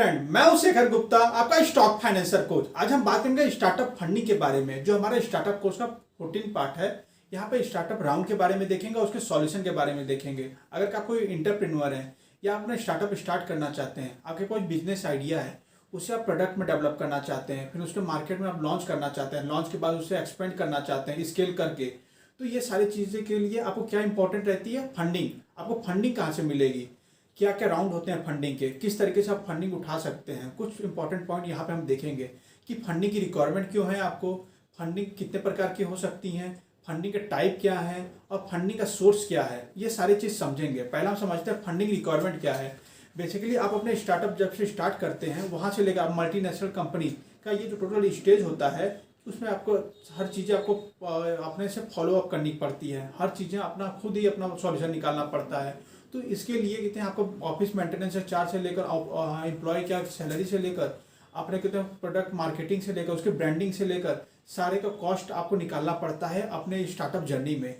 Friend, मैं हूं शेखर गुप्ता, आपका स्टॉक फाइनेंसर कोच। आज हम बात करेंगे स्टार्टअप फंडिंग के बारे में, जो हमारे स्टार्टअप कोर्स का 14 पार्ट है। यहाँ पे स्टार्टअप राउंड के बारे में देखेंगे और उसके सॉल्यूशन के बारे में देखेंगे। अगर आप कोई इंटरप्रेन्योर हैं या अपना स्टार्टअप स्टार्ट करना चाहते हैं, आपके कोई बिजनेस आइडिया है, उसे आप प्रोडक्ट में डेवलप करना चाहते हैं, फिर उसको मार्केट में आप लॉन्च करना चाहते हैं, लॉन्च के बाद उसे एक्सपेंड करना चाहते हैं स्केल करके, तो ये सारी चीज़ें के लिए आपको क्या इंपॉर्टेंट रहती है? फंडिंग। आपको फंडिंग कहाँ से मिलेगी, क्या क्या राउंड होते हैं फंडिंग के, किस तरीके से आप फंडिंग उठा सकते हैं। कुछ इंपॉर्टेंट पॉइंट यहाँ पे हम देखेंगे कि फंडिंग की रिक्वायरमेंट क्यों है, आपको फंडिंग कितने प्रकार की हो सकती हैं, फंडिंग का टाइप क्या है और फंडिंग का सोर्स क्या है, ये सारी चीज़ समझेंगे। पहला हम समझते हैं फंडिंग रिक्वायरमेंट क्या है। बेसिकली आप अपने स्टार्टअप जब से स्टार्ट करते हैं, वहाँ से लेकर आप मल्टीनेशनल कंपनी का ये जो टोटल स्टेज होता है, उसमें आपको हर चीज़ें आपको अपने से फॉलो अप करनी पड़ती है, हर चीज़ें अपना खुद ही अपना सॉल्यूशन निकालना पड़ता है। तो इसके लिए कहते हैं आपको ऑफिस मेंटेनेंस से चार्ज से लेकर एम्प्लॉय क्या सैलरी से लेकर अपने कहते हैं प्रोडक्ट मार्केटिंग से लेकर उसके ब्रांडिंग से लेकर सारे का कॉस्ट आपको निकालना पड़ता है अपने स्टार्टअप जर्नी में।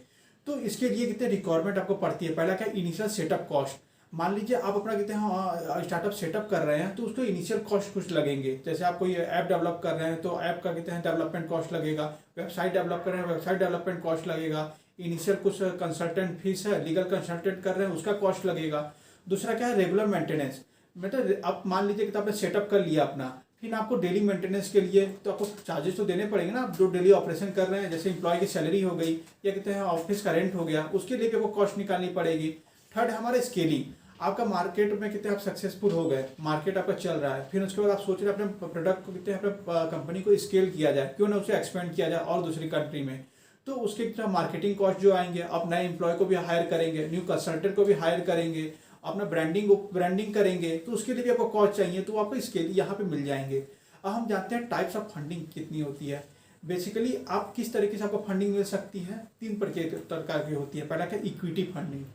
तो इसके लिए कितने रिक्वायरमेंट आपको पड़ती है। पहला क्या, इनिशियल सेटअप कॉस्ट। मान लीजिए आप अपना कहते हैं स्टार्टअप सेटअप कर रहे हैं, तो उसको इनिशियल कॉस्ट कुछ लगेंगे। जैसे आप कोई ऐप डेवलप कर रहे हैं तो ऐप का कहते हैं डेवलपमेंट कॉस्ट लगेगा, वेबसाइट डेवलप कर रहे हैं वेबसाइट डेवलपमेंट कॉस्ट लगेगा, इनिशियल कुछ कंसल्टेंट फीस है, लीगल कंसल्टेंट कर रहे हैं उसका कॉस्ट लगेगा। दूसरा क्या है, रेगुलर मेंटेनेंस। मतलब आप मान लीजिए कि आपने सेटअप कर लिया अपना, फिर आपको डेली मेंटेनेंस के लिए तो आपको चार्जेस तो देने पड़ेंगे ना। आप जो डेली ऑपरेशन कर रहे हैं, जैसे एम्प्लॉय की सैलरी हो गई या कहते हैं ऑफिस का रेंट हो गया, उसके लिए भी आपको कॉस्ट निकालनी पड़ेगी। थर्ड हमारा स्केलिंग। आपका मार्केट में कितने आप सक्सेसफुल हो गए, मार्केट आपका चल रहा है, फिर उसके बाद आप सोच रहे हैं अपने प्रोडक्ट को कितने अपने कंपनी को स्केल किया जाए, क्यों ना उसे एक्सपेंड किया जाए और दूसरी कंट्री में। तो उसके कितना मार्केटिंग कॉस्ट जो आएंगे, आप नए एम्प्लॉय को भी हायर करेंगे, न्यू कंसल्टेंट को भी हायर करेंगे, अपना ब्रांडिंग करेंगे, तो उसके लिए भी आपको कॉस्ट चाहिए, तो आपको स्केल यहाँ पे मिल जाएंगे। अब हम जानते हैं टाइप्स ऑफ फंडिंग कितनी होती है। बेसिकली आप किस तरीके से आपको फंडिंग मिल सकती है, तीन प्रकार की होती है। पहला क्या, इक्विटी फंडिंग।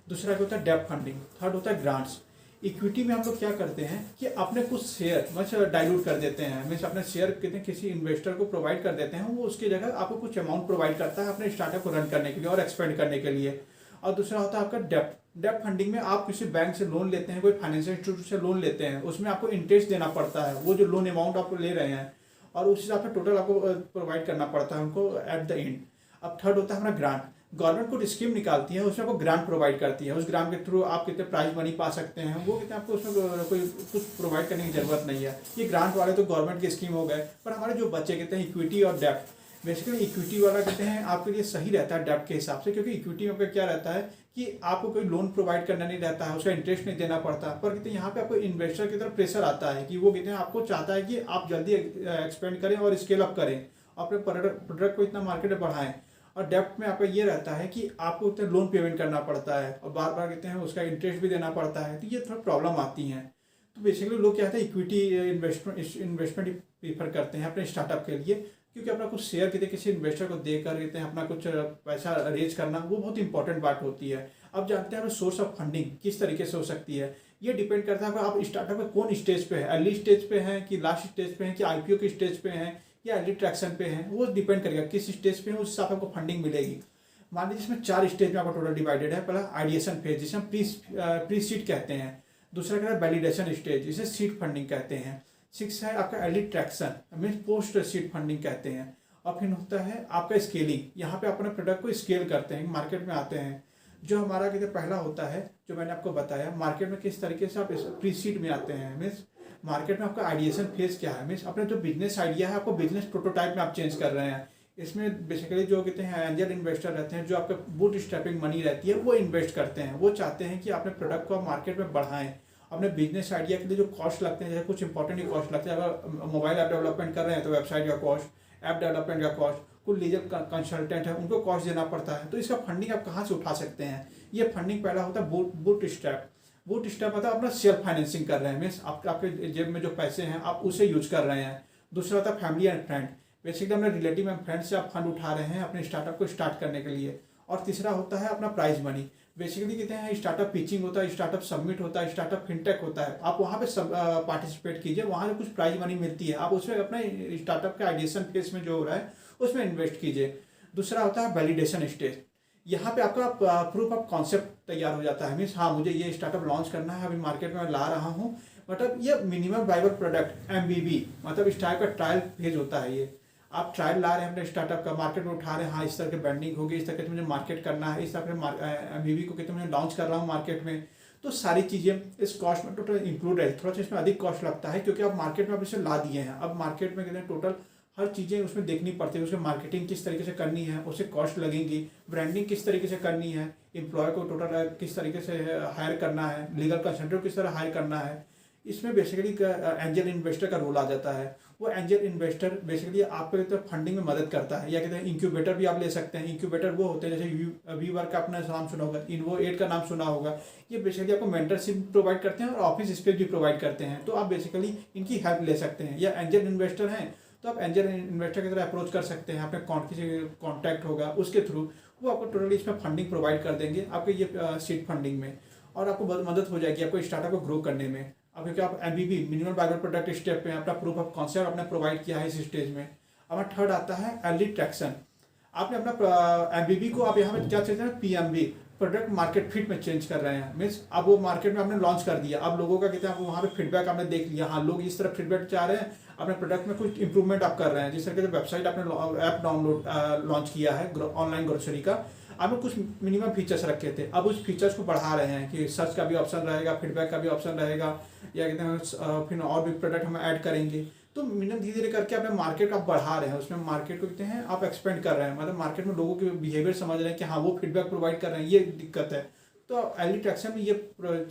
दूसरा क्या होता है, डेब्ट फंडिंग। थर्ड होता है ग्रांट्स। इक्विटी में हम लोग क्या करते हैं कि अपने कुछ शेयर मतलब डाइल्यूट कर देते हैं, मीन्स अपने शेयर कितने किसी इन्वेस्टर को प्रोवाइड कर देते हैं, वो उसकी जगह आपको कुछ अमाउंट प्रोवाइड करता है अपने स्टार्टअप को रन करने के लिए और एक्सपेंड करने के लिए। और दूसरा होता है आपका डेब्ट फंडिंग में आप किसी बैंक से लोन लेते हैं, कोई फाइनेंशियल इंस्टीट्यूट से लोन लेते हैं, उसमें आपको इंटरेस्ट देना पड़ता है, वो जो लोन अमाउंट आप ले रहे हैं, और उस हिसाब से टोटल आपको प्रोवाइड करना पड़ता है उनको एट द एंड। अब थर्ड होता है हमारा ग्रांट। गवर्नमेंट कुछ स्कीम निकालती है, उसमें आपको ग्रांट प्रोवाइड करती है, उस ग्रांट के थ्रू आप कितने प्राइज मनी पा सकते हैं, वो कितने आपको उसमें कोई कुछ प्रोवाइड करने की जरूरत नहीं है। ये ग्रांट वाले तो गवर्नमेंट की स्कीम हो गए। पर हमारे जो बच्चे कहते हैं इक्विटी और डेब्ट, बेसिकली इक्विटी वाला कहते हैं आपके लिए सही रहता है डेब्ट के हिसाब से, क्योंकि इक्विटी में आपका क्या रहता है कि आपको कोई लोन प्रोवाइड करना नहीं रहता है, उसका इंटरेस्ट नहीं देना पड़ता। पर कहते हैं यहाँ पे आपको इन्वेस्टर की तरफ प्रेशर आता है कि वो कहते हैं आपको चाहता है कि आप जल्दी एक्सपेंड करें और स्केल अप करें, अपने प्रोडक्ट को इतना मार्केट में बढ़ाएं। और डेब्ट में आपका ये रहता है कि आपको उतना लोन पेमेंट करना पड़ता है और बार बार कहते हैं उसका इंटरेस्ट भी देना पड़ता है, तो ये थोड़ा प्रॉब्लम आती हैं। तो बेसिकली लोग क्या कहते हैं इक्विटी इन्वेस्टमेंट प्रीफर करते हैं अपने स्टार्टअप के लिए, क्योंकि अपना कुछ शेयर कहते हैं किसी इन्वेस्टर को देकर कहते हैं अपना कुछ पैसा अरेंज करना, वो बहुत इंपॉर्टेंट बात होती है। अब जानते हैं सोर्स ऑफ फंडिंग किस तरीके से हो सकती है। ये डिपेंड करता है आप स्टार्टअप में कौन स्टेज पे है, अर्ली स्टेज पे हैं कि लास्ट स्टेज पे हैं कि आईपीओ के स्टेज पे हैं या अर्ली ट्रैक्शन पे हैं, वो डिपेंड करेगा किस स्टेज पे है, उस हिसाब से आपको फंडिंग मिलेगी। मान लीजिए इसमें 4 स्टेज में आपका टोटल डिवाइडेड है। पहला आइडिएशन फेज, जिसे हम प्री सीड कहते हैं। दूसरा क्या है, वैलिडेशन स्टेज, जिसे सीड फंडिंग कहते हैं। 6 है आपका early traction, means post seed funding कहते हैं। और फिर होता है आपका स्केलिंग, यहाँ पे अपने प्रोडक्ट को स्केल करते हैं, मार्केट में आते हैं। जो हमारा कहते पहला होता है, जो मैंने आपको बताया मार्केट में किस तरीके से आप प्री सीड में आते हैं, मीन्स मार्केट में आपका आइडिएशन फेज क्या है, मीन्स अपने जो बिजनेस आइडिया है आपको बिजनेस प्रोटोटाइप में आप चेंज कर रहे हैं। इसमें बेसिकली जो कहते हैं एंजल इन्वेस्टर रहते हैं, जो आपका बूट स्ट्रैपिंग मनी रहती है, वो इन्वेस्ट करते हैं। वो चाहते हैं कि अपने प्रोडक्ट को आप मार्केट में बढ़ाएं। अपने बिजनेस आइडिया के लिए जो कॉस्ट लगते हैं, जैसे कुछ इंपॉर्टेंट ही कॉस्ट लगते हैं। अगर मोबाइल ऐप डेवलपमेंट कर रहे हैं तो वेबसाइट का कॉस्ट, ऐप डेवलपमेंट का कॉस्ट, कुछ लीगल कंसल्टेंट है उनको कॉस्ट देना पड़ता है। तो इसका फंडिंग आप कहाँ से उठा सकते हैं। ये फंडिंग पहला होता है बूट स्ट्रैप मतलब अपना सेल्फ फाइनेंसिंग कर रहे हैं, मीन्स आपके जेब में जो पैसे हैं आप उसे यूज कर रहे हैं। दूसरा होता है फैमिली एंड फ्रेंड, बेसिकली अपने रिलेटिव एंड फ्रेंड से आप फंड उठा रहे हैं अपने स्टार्टअप को स्टार्ट करने के लिए। और तीसरा होता है अपना प्राइज मनी। बेसिकली कहते हैं स्टार्टअप पिचिंग होता है, स्टार्टअप सबमिट होता है, स्टार्टअप फिनटेक होता है। आप वहाँ पे सब पार्टिसिपेट कीजिए, वहाँ से कुछ प्राइज मनी मिलती है, आप उसमें अपना स्टार्टअप के आइडिएशन फेज में जो हो रहा है उसमें इन्वेस्ट कीजिए। दूसरा होता है वैलिडेशन स्टेज, यहाँ पे आपका प्रूफ ऑफ कॉन्सेप्ट तैयार हो जाता है, मीन्स हाँ मुझे ये स्टार्टअप लॉन्च करना है, अभी मार्केट में मैं ला रहा हूँ, मतलब ये मिनिमम वाइबल प्रोडक्ट MVB, मतलब इस टाइप का ट्रायल फेज होता है ये। आप ट्रायल ला रहे हैं अपने स्टार्टअप का, मार्केट में उठा रहे हैं, हाँ इस तरह की ब्रांडिंग होगी, इस तरह के मुझे मार्केट करना है, इस तरह के MVB को कितने मुझे लॉन्च कर रहा हूँ मार्केट में। तो सारी चीज़ें इस कॉस्ट में टोटल इंक्लूड है। थोड़ा सा इसमें अधिक कॉस्ट लगता है क्योंकि आप मार्केट में आप इसे ला दिए हैं। अब मार्केट में कितने टोटल हर चीज़ें उसमें देखनी पड़ती है, उसकी मार्केटिंग किस तरीके से करनी है, उसे कॉस्ट लगेंगी, ब्रांडिंग किस तरीके से करनी है, एम्प्लॉय को टोटल किस तरीके से हायर करना है, लीगल कंसल्टेंट किस तरह हायर करना है। इसमें बेसिकली एंजल इन्वेस्टर का रोल आ जाता है। वो एंजल इन्वेस्टर बेसिकली आपको तो फंडिंग में मदद करता है, या कहते हैं इंक्यूबेटर भी आप ले सकते हैं। इंक्यूबेटर वो होते हैं जैसे वीवर्क का आपने नाम सुना होगा, इन्वो8 का नाम सुना होगा। ये बेसिकली आपको मेंटरशिप प्रोवाइड करते हैं और ऑफिस स्पेस भी प्रोवाइड करते हैं। तो आप बेसिकली इनकी हेल्प ले सकते हैं। या एंजल इन्वेस्टर हैं तो आप एंजल इन्वेस्टर की तरह अप्रोच कर सकते हैं, अपने किसी कॉन्टैक्ट होगा उसके थ्रू वो आपको टोटली इसमें फंडिंग प्रोवाइड कर देंगे आपके ये सीड फंडिंग में, और आपको बहुत मदद हो जाएगी आपको स्टार्टअप को ग्रो करने में। अब क्योंकि आप MVB minimum viable product step पे अपना प्रूफ ऑफ कॉन्सेप्ट आपने प्रोवाइड किया है इस स्टेज में। अब थर्ड आता है अर्ली ट्रैक्शन। आपने अपना MVB को आप यहाँ पे क्या चीज़ है PMV प्रोडक्ट मार्केट फिट में चेंज कर रहे हैं। मीन्स अब वो मार्केट में आपने लॉन्च कर दिया, अब लोगों का कहते हैं वहाँ पे फीडबैक आपने देख लिया, हाँ लोग इस तरह फीडबैक चाह रहे हैं, अपने प्रोडक्ट में कुछ इंप्रूवमेंट आप कर रहे हैं। जिस तरह से वेबसाइट आपने ऐप डाउनलोड लॉन्च किया है ऑनलाइन ग्रोसरी का, आपने कुछ मिनिमम फीचर्स रखे थे, अब उस फीचर्स को बढ़ा रहे हैं कि सर्च का भी ऑप्शन रहेगा, फीडबैक का भी ऑप्शन रहेगा, या कहते हैं फिर और भी प्रोडक्ट हम ऐड करेंगे। तो मिनिमम धीरे धीरे करके अपने मार्केट आप बढ़ा रहे हैं, उसमें मार्केट को कहते हैं आप एक्सपेंड कर रहे हैं, मतलब मार्केट में लोगों के बिहेवियर समझ रहे हैं कि हाँ वो फीडबैक प्रोवाइड कर रहे हैं, ये दिक्कत है। तो अर्ली ट्रैक्शन में ये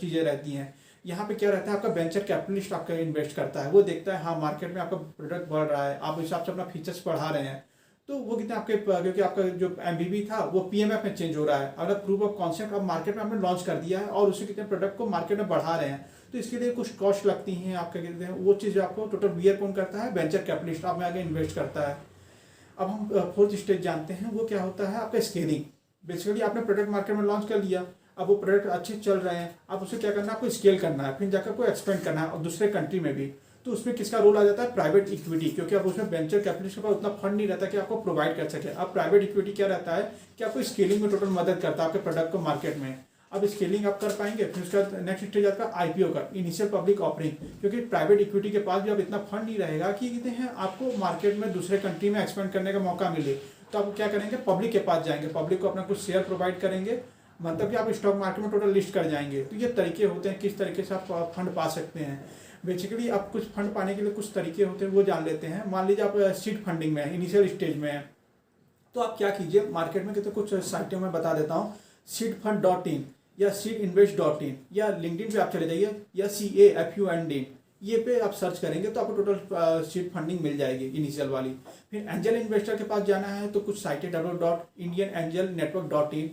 चीज़ें रहती हैं। यहाँ पे क्या रहता है, आपका वेंचर कैपिटलिस्ट आपका इन्वेस्ट करता है, वो देखता है हाँ मार्केट में आपका प्रोडक्ट बढ़ रहा है, आप उस हिसाब से अपना फीचर्स बढ़ा रहे हैं, तो वो कितने आपके, क्योंकि आपका जो MVB था वो PMF में चेंज हो रहा है, अगर प्रूफ ऑफ कॉन्सेप्ट अब मार्केट में आपने लॉन्च कर दिया है और उसी कितने प्रोडक्ट को मार्केट में बढ़ा रहे हैं, तो इसके लिए कुछ कॉस्ट लगती हैं आपका, कहते हैं वो चीज़ आपको टोटल बियर कौन करता है, वेंचर कैपिटलिस्ट आप में आगे इन्वेस्ट करता है। अब हम फोर्थ स्टेज जानते हैं, वो क्या होता है आपका स्केलिंग। बेसिकली आपने प्रोडक्ट मार्केट में लॉन्च कर लिया, अब वो प्रोडक्ट अच्छे चल रहे हैं, अब उसे क्या करना है, आपको स्केल करना है, फिर जाकर आपको एक्सपेंड करना है और दूसरे कंट्री में भी। तो उसमें किसका रोल आ जाता है, प्राइवेट इक्विटी, क्योंकि अब उसमें वेंचर कैपिटलिस्ट के पास उतना फंड नहीं रहता कि आपको प्रोवाइड कर सके। अब प्राइवेट इक्विटी क्या रहता है कि आपको स्केलिंग में टोटल मदद करता है आपके प्रोडक्ट को मार्केट में। अब स्केलिंग आप कर पाएंगे, फिर उसका नेक्स्ट स्टेज आता है IPO का, इनिशियल पब्लिक ऑफरिंग, क्योंकि प्राइवेट इक्विटी के पास भी अब इतना फंड नहीं रहेगा कि कहते हैं आपको मार्केट में दूसरे कंट्री में एक्सपेंड करने का मौका मिले, तो आप क्या करेंगे, पब्लिक के पास जाएंगे, पब्लिक को अपना कुछ शेयर प्रोवाइड करेंगे, मतलब कि आप स्टॉक मार्केट में टोटल लिस्ट कर जाएंगे। तो ये तरीके होते हैं किस तरीके से आप फंड पा सकते हैं। बेसिकली आप कुछ फंड पाने के लिए कुछ तरीके होते हैं वो जान लेते हैं। मान लीजिए आप सीड फंडिंग में है, इनिशियल स्टेज में है, तो आप क्या कीजिए, मार्केट में कहते कुछ साइटें मैं बता देता हूँ, seedfund.in या seedinvest.in या लिंक्डइन पे आप चले जाइए, या CAFUND ये पे आप सर्च करेंगे तो आपको टोटल सीड फंडिंग मिल जाएगी इनिशियल वाली। फिर एंजल इन्वेस्टर के पास जाना है तो कुछ साइटें www.indianangelnetwork.in,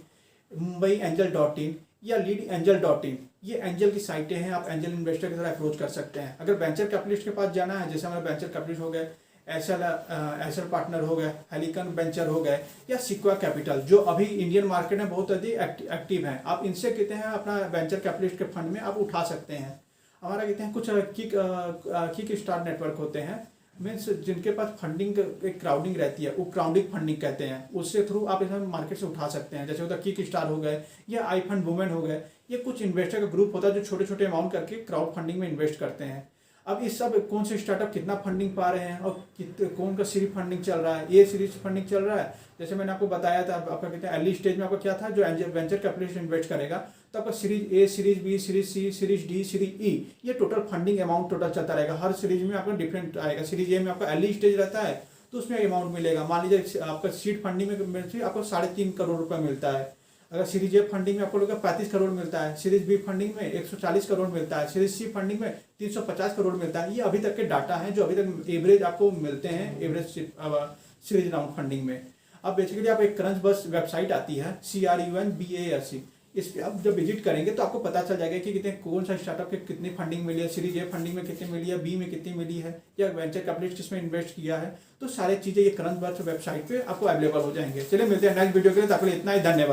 mumbaiangel.in या leadangel.in, ये एंजल की साइटें हैं, आप एंजल इन्वेस्टर की तरह अप्रोच कर सकते हैं। अगर वेंचर कैपिटलिस्ट के पास जाना है, जैसे हमारे वेंचर कैपिटलिस्ट हो गए एसएल पार्टनर हो गए, हेलिकन वेंचर हो गए, या सिक्वा कैपिटल, जो अभी इंडियन मार्केट में बहुत अधिक एक्टिव हैं, आप इनसे कहते हैं अपना वेंचर कैपिटलिस्ट के फंड में आप उठा सकते हैं। हमारा कहते हैं कुछ किक स्टार्ट नेटवर्क होते हैं, मीन्स जिनके पास फंडिंग एक क्राउडिंग रहती है, वो क्राउडिंग फंडिंग कहते हैं, उससे थ्रू आप इसे मार्केट से उठा सकते हैं। जैसे होता है किक स्टार हो गए या आई फंड वुमेन हो गए, ये कुछ इन्वेस्टर का ग्रुप होता है जो छोटे छोटे अमाउंट करके क्राउड फंडिंग में इन्वेस्ट करते हैं। अब इस सब कौन से स्टार्टअप कितना फंडिंग पा रहे हैं और कौन का सीरीज फंडिंग चल रहा है, ए सीरीज फंडिंग चल रहा है, जैसे मैंने आपको बताया था, आपका कहते हैं अर्ली स्टेज में आपका क्या था, जो वेंचर कैपिटलिस्ट इन्वेस्ट करेगा तो आपका series A, series B, series C, series D, series E, ये टोटल फंडिंग अमाउंट टोटल चलता रहेगा। हर सीरीज में आपका डिफरेंट आएगा। सीरीज ए में आपका अर्ली स्टेज रहता है तो उसमें अमाउंट मिलेगा, मान लीजिए आपका सीड फंडिंग में आपको 3.5 करोड़ रुपये मिलता है। अगर सीरीज ए फंडिंग में आपको लोग 35 करोड़ मिलता है, सीरीज बी फंडिंग में 140 करोड़ मिलता है, सीरीज सी फंडिंग में 350 करोड़ मिलता है। ये अभी तक के डाटा हैं जो अभी तक एवरेज आपको मिलते हैं एवरेज सीरीज राउंड फंडिंग में। अब बेसिकली आप एक क्रंच बस वेबसाइट आती है CRUNBASC, इस पर आप जब विजिट करेंगे तो आपको पता चल जाएगा कि कितने कौन सा स्टार्टअप के कितनी फंडिंग मिली है, सीरीज ए फंडिंग में कितनी मिली है, बी में कितनी मिली है, या वेंचर कैपिटलिस्ट किसमें इन्वेस्ट किया है। तो सारी चीज़ें ये क्रंच बस वेबसाइट पे आपको अवेलेबल हो जाएंगे। चलिए मिलते हैं नेक्स्ट वीडियो के लिए, तब तक के लिए इतना ही, धन्यवाद।